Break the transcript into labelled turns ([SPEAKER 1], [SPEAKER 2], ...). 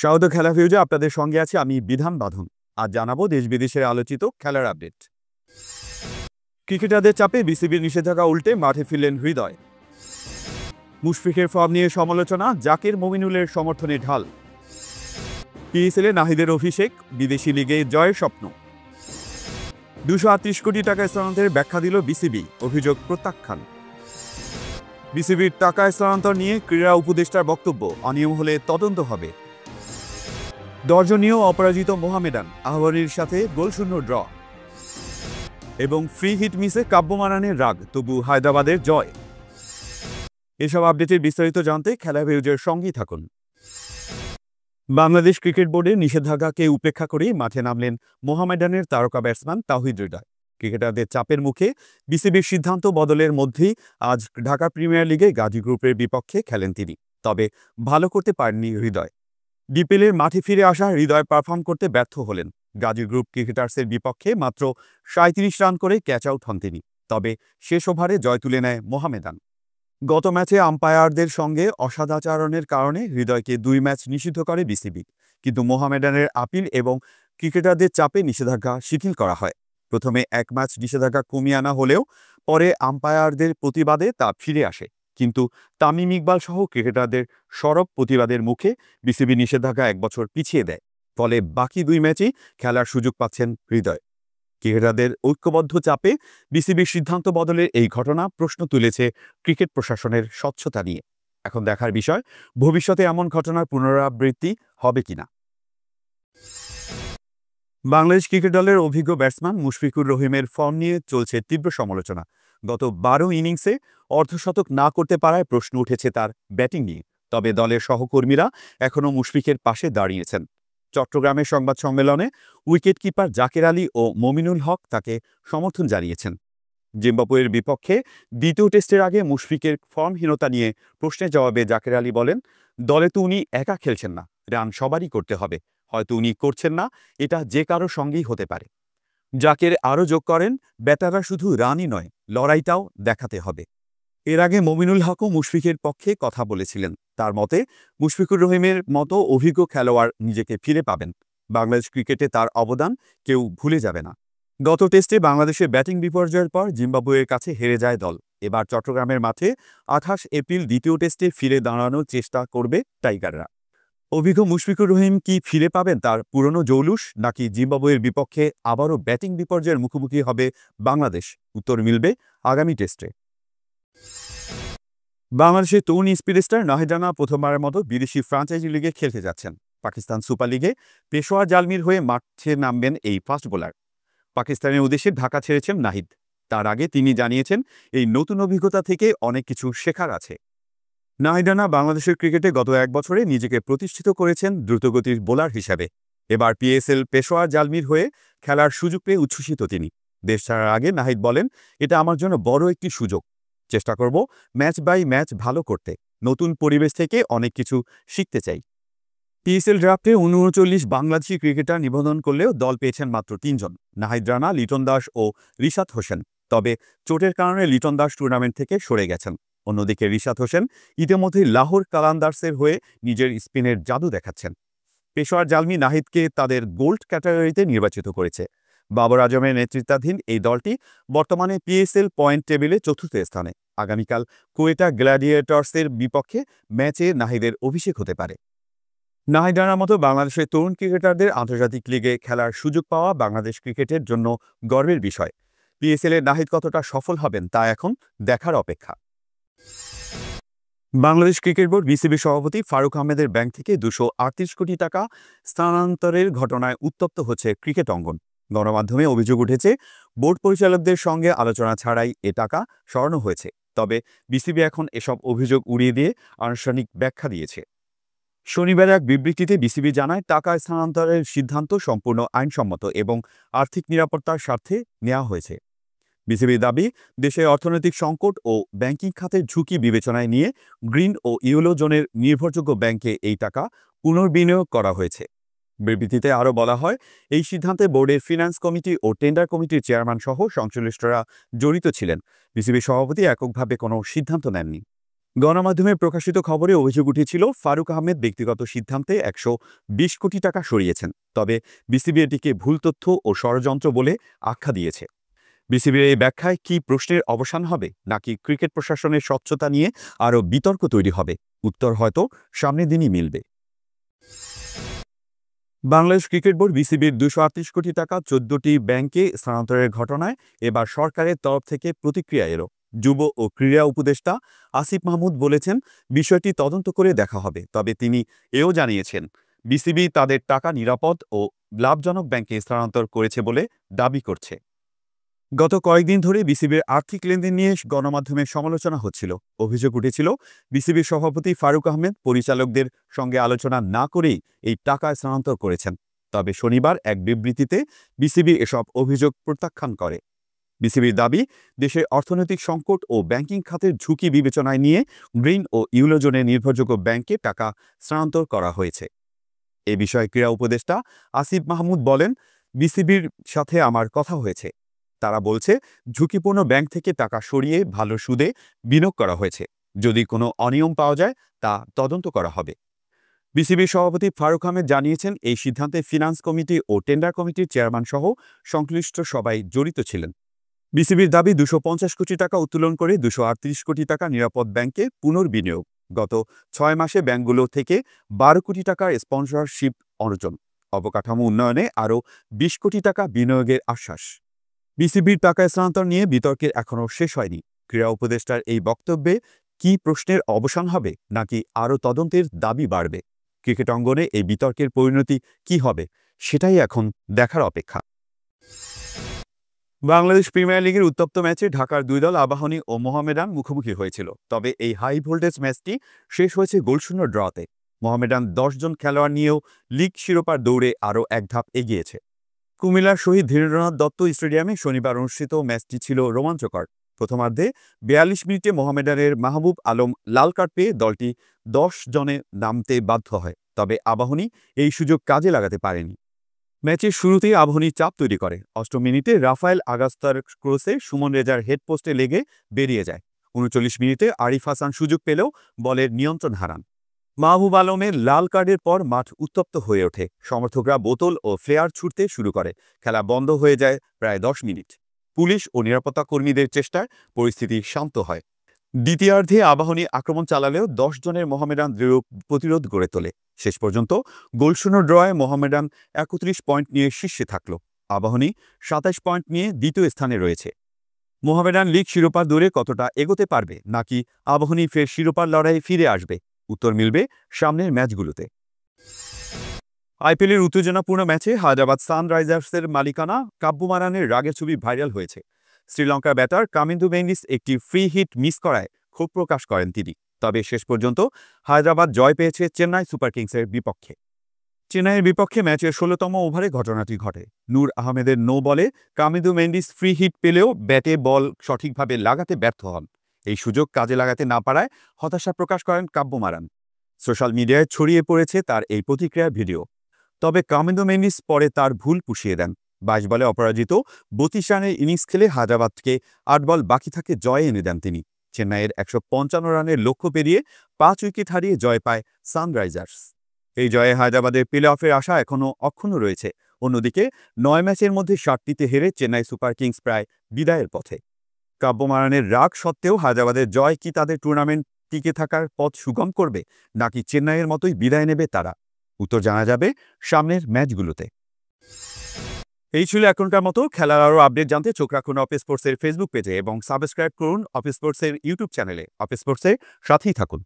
[SPEAKER 1] স্বাগত খেলা ভিউজে আপনাদের সঙ্গে আছি আমি বিধান বাঁধন। আজ জানাবো দেশ বিদেশের আলোচিত খেলার আপডেট। ক্রিকেটারদের চাপে বিসিবির নিষেধাজ্ঞা উল্টে মাঠে ফিরলেন হৃদয়। মুশফিকের ফর্ম নিয়ে সমালোচনা, জাকির মমিনুলের সমর্থনে ঢাল। পিএসএলে নাহিদের অভিষেক, বিদেশি লিগে জয়ের স্বপ্ন। 238 কোটি টাকা স্থানান্তরের ব্যাখ্যা দিল বিসিবি, অভিযোগ প্রত্যাখ্যান। বিসিবির টাকা স্থানান্তর নিয়ে ক্রীড়া উপদেষ্টার বক্তব্য, অনিয়ম হলে তদন্ত হবে। দর্শনীয় অপরাজিত মোহামেডান, আহ্বানির সাথে গোলশূন্য ড্র। এবং ফ্রি হিট মিসে কাব্যমারানের রাগ, তবু হায়দ্রাবাদের জয়। এসব আপডেটের বিস্তারিত জানতে খেলা ভিউজের সঙ্গেই থাকুন। বাংলাদেশ ক্রিকেট বোর্ডের নিষেধাজ্ঞাকে উপেক্ষা করেই মাঠে নামলেন মোহামেডানের তারকা ব্যাটসম্যান তাওহিদ হৃদয়। ক্রিকেটারদের চাপের মুখে বিসিবির সিদ্ধান্ত বদলের মধ্যেই আজ ঢাকা প্রিমিয়ার লিগে গাজী গ্রুপের বিপক্ষে খেলেন তিনি। তবে ভালো করতে পারেননি হৃদয়। ডিপিএলের মাঠে ফিরে আসা হৃদয় পারফর্ম করতে ব্যর্থ হলেন। গাজী গ্রুপ ক্রিকেটার্সের বিপক্ষে মাত্র 37 রান করে ক্যাচ আউট হন তিনি। তবে শেষ ওভারে জয় তুলে নেয় মোহামেডান। গত ম্যাচে আম্পায়ারদের সঙ্গে অসদাচরণের কারণে হৃদয়কে 2 ম্যাচ নিষিদ্ধ করে বিসিবি, কিন্তু মোহামেডানের আপিল এবং ক্রিকেটারদের চাপে নিষেধাজ্ঞা শিথিল করা হয়। প্রথমে 1 ম্যাচ নিষেধাজ্ঞা কমিয়ে আনা হলেও পরে আম্পায়ারদের প্রতিবাদে তা ফিরে আসে, কিন্তু তামিম ইকবাল সহ ক্রিকেটারদের সরব প্রতিবাদের মুখে বিসিবি নিষেধাজ্ঞা 1 বছর পিছিয়ে দেয়। ফলে বাকি 2 ম্যাচেই খেলার সুযোগ পাচ্ছেন হৃদয়। ক্রিকেটারদের ঐক্যবদ্ধ চাপে বিসিবির সিদ্ধান্ত বদলের এই ঘটনা প্রশ্ন তুলেছে ক্রিকেট প্রশাসনের স্বচ্ছতা নিয়ে। এখন দেখার বিষয়, ভবিষ্যতে এমন ঘটনার পুনরাবৃত্তি হবে কিনা। বাংলাদেশ ক্রিকেট দলের অভিজ্ঞ ব্যাটসম্যান মুশফিকুর রহিমের ফর্ম নিয়ে চলছে তীব্র সমালোচনা। গত 12 ইনিংসে অর্ধশতক না করতে পারায় প্রশ্ন উঠেছে তার ব্যাটিং নিয়ে। তবে দলের সহকর্মীরা এখনও মুশফিকের পাশে দাঁড়িয়েছেন। চট্টগ্রামের সংবাদ সম্মেলনে উইকেটকিপার জাকের আলী ও মমিনুল হক তাকে সমর্থন জানিয়েছেন। জিম্বাবুয়ের বিপক্ষে দ্বিতীয় টেস্টের আগে মুশফিকের ফর্মহীনতা নিয়ে প্রশ্নের জবাবে জাকের আলী বলেন, দলে তো উনি একা খেলছেন না, রান সবারই করতে হবে, হয়তো উনি করছেন না, এটা যে কারো সঙ্গেই হতে পারে। জাকের আরও যোগ করেন, ব্যাটাররা শুধু রানই নয়, লড়াইটাও দেখাতে হবে। এর আগে মমিনুল হকও মুশফিকের পক্ষে কথা বলেছিলেন। তার মতে, মুশফিকুর রহিমের মতো অভিজ্ঞ খেলোয়াড় নিজেকে ফিরে পাবেন। বাংলাদেশ ক্রিকেটে তার অবদান কেউ ভুলে যাবে না। গত টেস্টে বাংলাদেশের ব্যাটিং বিপর্যয়ের পর জিম্বাবুয়ের কাছে হেরে যায় দল। এবার চট্টগ্রামের মাঠে 28 এপ্রিল দ্বিতীয় টেস্টে ফিরে দাঁড়ানোর চেষ্টা করবে টাইগাররা। অভিজ্ঞ মুশফিকুর রহিম কি ফিরে পাবেন তার পুরনো জৌলুস, নাকি জিম্বাবুয়ের বিপক্ষে আবারও ব্যাটিং বিপর্যয়ের মুখোমুখি হবে বাংলাদেশ? উত্তর মিলবে আগামী টেস্টে। বাংলাদেশের তরুণ স্পিড স্টার নাহিদ রানা প্রথমবারের মতো বিদেশি ফ্র্যাঞ্চাইজি লিগে খেলতে যাচ্ছেন। পাকিস্তান সুপার লিগে পেশোয়ার জালমির হয়ে মাঠে নামবেন এই ফাস্ট বোলার। পাকিস্তানের উদ্দেশ্যে ঢাকা ছেড়েছেন নাহিদ। তার আগে তিনি জানিয়েছেন, এই নতুন অভিজ্ঞতা থেকে অনেক কিছু শেখার আছে। নাহিদ রানা বাংলাদেশের ক্রিকেটে গত 1 বছরে নিজেকে প্রতিষ্ঠিত করেছেন দ্রুতগতির বোলার হিসাবে। এবার পিএসএল পেশোয়ার জালমির হয়ে খেলার সুযোগ পেয়ে উচ্ছ্বসিত তিনি। দেশ ছাড়ার আগে নাহিদ বলেন, এটা আমার জন্য বড় একটি সুযোগ। চেষ্টা করব ম্যাচ বাই ম্যাচ ভালো করতে, নতুন পরিবেশ থেকে অনেক কিছু শিখতে চাই। পিএসএল ড্রাফটে 39 বাংলাদেশি ক্রিকেটার নিবন্ধন করলেও দল পেয়েছেন মাত্র 3 জন, নাহিদ রানা, লিটন দাস ও রিশাদ হোসেন। তবে চোটের কারণে লিটন দাস টুর্নামেন্ট থেকে সরে গেছেন। অন্যদিকে রিশাদ হোসেন ইতিমধ্যেই লাহোর কালান্দার্সের হয়ে নিজের স্পিনের জাদু দেখাচ্ছেন। পেশোয়ার জালমি নাহিদকে তাদের গোল্ড ক্যাটাগরিতে নির্বাচিত করেছে। বাবর আজমের নেতৃত্বাধীন এই দলটি বর্তমানে পিএসএল পয়েন্ট টেবিলে 4র্থ স্থানে। আগামীকাল কোয়েটা গ্ল্যাডিয়েটর্সের বিপক্ষে ম্যাচে নাহিদের অভিষেক হতে পারে। নাহিদ রানার মতো বাংলাদেশের তরুণ ক্রিকেটারদের আন্তর্জাতিক লিগে খেলার সুযোগ পাওয়া বাংলাদেশ ক্রিকেটের জন্য গর্বের বিষয়। পিএসএলে নাহিদ কতটা সফল হবেন তা এখন দেখার অপেক্ষা। বাংলাদেশ ক্রিকেট বোর্ড বিসিবি সভাপতি ফারুক আহমেদের ব্যাংক থেকে 238 কোটি টাকা স্থানান্তরের ঘটনায় উত্তপ্ত হচ্ছে ক্রিকেট অঙ্গন। গণমাধ্যমে অভিযোগ উঠেছে, বোর্ড পরিচালকদের সঙ্গে আলোচনা ছাড়াই এ টাকা সরানো হয়েছে। তবে বিসিবি এখন এসব অভিযোগ উড়িয়ে দিয়ে আনুষ্ঠানিক ব্যাখ্যা দিয়েছে। শনিবার এক বিবৃতিতে বিসিবি জানায়, টাকা স্থানান্তরের সিদ্ধান্ত সম্পূর্ণ আইনসম্মত এবং আর্থিক নিরাপত্তার স্বার্থে নেওয়া হয়েছে। বিসিবির দাবি, দেশে অর্থনৈতিক সংকট ও ব্যাংকিং খাতের ঝুঁকি বিবেচনায় নিয়ে গ্রিন ও ইয়েলো জোনের নির্ভরযোগ্য ব্যাংকে এই টাকা পুনর্বিনিয়োগ করা হয়েছে। বিবৃতিতে আরও বলা হয়, এই সিদ্ধান্তে বোর্ডের ফিন্যান্স কমিটি ও টেন্ডার কমিটির চেয়ারম্যান সহ সংশ্লিষ্টরা জড়িত ছিলেন। বিসিবি সভাপতি এককভাবে কোনো সিদ্ধান্ত নেননি। গণমাধ্যমে প্রকাশিত খবরে অভিযোগ উঠেছিল ফারুক আহমেদ ব্যক্তিগত সিদ্ধান্তে ১২০ কোটি টাকা সরিয়েছেন। তবে বিসিবি এটিকে ভুল তথ্য ও ষড়যন্ত্র বলে আখ্যা দিয়েছে। বিসিবির এই ব্যাখ্যায় কি প্রশ্নের অবসান হবে, নাকি ক্রিকেট প্রশাসনের স্বচ্ছতা নিয়ে আরও বিতর্ক তৈরি হবে? উত্তর হয়তো সামনের দিনই মিলবে। বাংলাদেশ ক্রিকেট বোর্ড বিসিবির ২৩৮ কোটি টাকা ১৪টি ব্যাংকে স্থানান্তরের ঘটনায় এবার সরকারের তরফ থেকে প্রতিক্রিয়া এলো। যুব ও ক্রীড়া উপদেষ্টা আসিফ মাহমুদ বলেছেন, বিষয়টি তদন্ত করে দেখা হবে। তবে তিনি এও জানিয়েছেন, বিসিবি তাদের টাকা নিরাপদ ও লাভজনক ব্যাংকে স্থানান্তর করেছে বলে দাবি করছে। গত কয়েকদিন ধরে বিসিবির আর্থিক লেনদেন নিয়ে গণমাধ্যমে সমালোচনা হচ্ছিল। অভিযোগ উঠেছিল, বিসিবির সভাপতি ফারুক আহমেদ পরিচালকদের সঙ্গে আলোচনা না করেই এই টাকা স্থানান্তর করেছেন। তবে শনিবার এক বিবৃতিতে বিসিবি এসব অভিযোগ প্রত্যাখ্যান করে। বিসিবির দাবি, দেশের অর্থনৈতিক সংকট ও ব্যাংকিং খাতের ঝুঁকি বিবেচনায় নিয়ে গ্রিন ও ইউরোজোনের নির্ভরযোগ্য ব্যাংকে টাকা স্থানান্তর করা হয়েছে। এ বিষয়ে ক্রীড়া উপদেষ্টা আসিফ মাহমুদ বলেন, বিসিবির সাথে আমার কথা হয়েছে। তারা বলছে, ঝুঁকিপূর্ণ ব্যাংক থেকে টাকা সরিয়ে ভালো সুদে বিনিয়োগ করা হয়েছে। যদি কোনো অনিয়ম পাওয়া যায় তা তদন্ত করা হবে। বিসিবির সভাপতি ফারুক আহমেদ জানিয়েছেন, এই সিদ্ধান্তে ফিনান্স কমিটি ও টেন্ডার কমিটির চেয়ারম্যান সহ সংশ্লিষ্ট সবাই জড়িত ছিলেন। বিসিবির দাবি, ২৫০ কোটি টাকা উত্তোলন করে ২৩৮ কোটি টাকা নিরাপদ ব্যাংকে পুনর্বিনিয়োগ। গত ৬ মাসে ব্যাংকগুলো থেকে ১২ কোটি টাকার স্পন্সরশিপ অর্জন। অবকাঠামো উন্নয়নে আরও ২০ কোটি টাকা বিনিয়োগের আশ্বাস। বিসিবির টাকা স্থানান্তর নিয়ে বিতর্কের এখনও শেষ হয়নি। ক্রীড়া উপদেষ্টার এই বক্তব্যে কি প্রশ্নের অবসান হবে, নাকি আরও তদন্তের দাবি বাড়বে? ক্রিকেট অঙ্গনে এই বিতর্কের পরিণতি কি হবে, সেটাই এখন দেখার অপেক্ষা। বাংলাদেশ প্রিমিয়ার লিগের উত্তপ্ত ম্যাচে ঢাকার দুই দল আবাহনী ও মোহামেডান মুখোমুখি হয়েছিল। তবে এই হাই ভোল্টেজ ম্যাচটি শেষ হয়েছে গোলশূন্য ড্রতে। মোহামেডান ১০ জন খেলোয়াড় নিয়েও লিগ শিরোপার দৌড়ে আরও এক ধাপ এগিয়েছে। কুমিল্লার শহীদ ধীরেন্দ্রনাথ দত্ত স্টেডিয়ামে শনিবার অনুষ্ঠিত ম্যাচটি ছিল রোমাঞ্চকর। প্রথমার্ধে ৪২ মিনিটে মোহামেডানের মাহবুব আলম লাল কার্ড পেয়ে দলটি ১০ জনে নামতে বাধ্য হয়। তবে আবাহনী এই সুযোগ কাজে লাগাতে পারেনি। ম্যাচের শুরুতেই আবাহনী চাপ তৈরি করে। ৮ম মিনিটে রাফায়েল আগাস্তার ক্রসে সুমন রেজার হেডপোস্টে লেগে বেরিয়ে যায়। ৩৯ মিনিটে আরিফ হাসান সুযোগ পেলেও বলের নিয়ন্ত্রণ হারান। মাহবুব আলমের লাল কার্ডের পর মাঠ উত্তপ্ত হয়ে ওঠে। সমর্থকরা বোতল ও ফ্লেয়ার ছুড়তে শুরু করে। খেলা বন্ধ হয়ে যায় প্রায় ১০ মিনিট। পুলিশ ও নিরাপত্তা কর্মীদের চেষ্টায় পরিস্থিতি শান্ত হয়। দ্বিতীয়ার্ধে আবাহনী আক্রমণ চালালেও ১০ জনের মোহামেডান দৃঢ় প্রতিরোধ গড়ে তোলে। শেষ পর্যন্ত গোলশূন্য ড্রয়ে মোহামেডান ৩১ পয়েন্ট নিয়ে শীর্ষে থাকল। আবাহনী ২৭ পয়েন্ট নিয়ে দ্বিতীয় স্থানে রয়েছে। মোহামেডান লিগ শিরোপার দৌড়ে কতটা এগোতে পারবে, নাকি আবাহনী ফের শিরোপার লড়াইয়ে ফিরে আসবে? উত্তর মিলবে সামনের ম্যাচগুলোতে। আইপিএলের উত্তেজনাপূর্ণ ম্যাচে হায়দ্রাবাদ সানরাইজার্সের মালিকানা কাব্যমারানের রাগের ছবি ভাইরাল হয়েছে। শ্রীলঙ্কার ব্যাটার কামিন্দু মেন্ডিস একটি ফ্রি হিট মিস করায় ক্ষোভ প্রকাশ করেন তিনি। তবে শেষ পর্যন্ত হায়দ্রাবাদ জয় পেয়েছে চেন্নাই সুপার কিংসের বিপক্ষে। চেন্নাইয়ের বিপক্ষে ম্যাচের ১৬তম ওভারে ঘটনাটি ঘটে। নূর আহমেদের নো বলে কামিন্দু মেন্ডিস ফ্রি হিট পেলেও ব্যাটে বল সঠিকভাবে লাগাতে ব্যর্থ হন। এই সুযোগ কাজে লাগাতে না পারায় হতাশা প্রকাশ করেন কাব্যমারান। সোশ্যাল মিডিয়ায় ছড়িয়ে পড়েছে তার এই প্রতিক্রিয়ার ভিডিও। তবে কামিন্দু মেন্ডিস পরে তার ভুল পুষিয়ে দেন। ২২ বলে অপরাজিত ৩২ রানের ইনিংস খেলে হায়দ্রাবাদকে ৮ বল বাকি থাকে জয় এনে দেন তিনি। চেন্নাইয়ের ১৫৫ রানের লক্ষ্য পেরিয়ে ৫ উইকেট হারিয়ে জয় পায় সানরাইজার্স। এই জয়ে হায়দ্রাবাদের প্লে অফের আশা এখনও অক্ষুণ্ণ রয়েছে। অন্যদিকে ৯ ম্যাচের মধ্যে ৭টিতে হেরে চেন্নাই সুপার কিংস প্রায় বিদায়ের পথে। কাব্যমারানের রাগ সত্ত্বেও হায়দ্রাবাদের জয় কি তাদের টুর্নামেন্ট টিকে থাকার পথ সুগম করবে, নাকি চেন্নাইয়ের মতোই বিদায় নেবে তারা? উত্তর জানা যাবে সামনের ম্যাচগুলোতে। এই ছিল এখনকার মতো। খেলার আরও আপডেট জানতে চোখ রাখুন অফিস স্পোর্টসের ফেসবুক পেজে এবং সাবস্ক্রাইব করুন অফিস স্পোর্টসের ইউটিউব চ্যানেলে। অফিস স্পোর্টসের সাথেই থাকুন।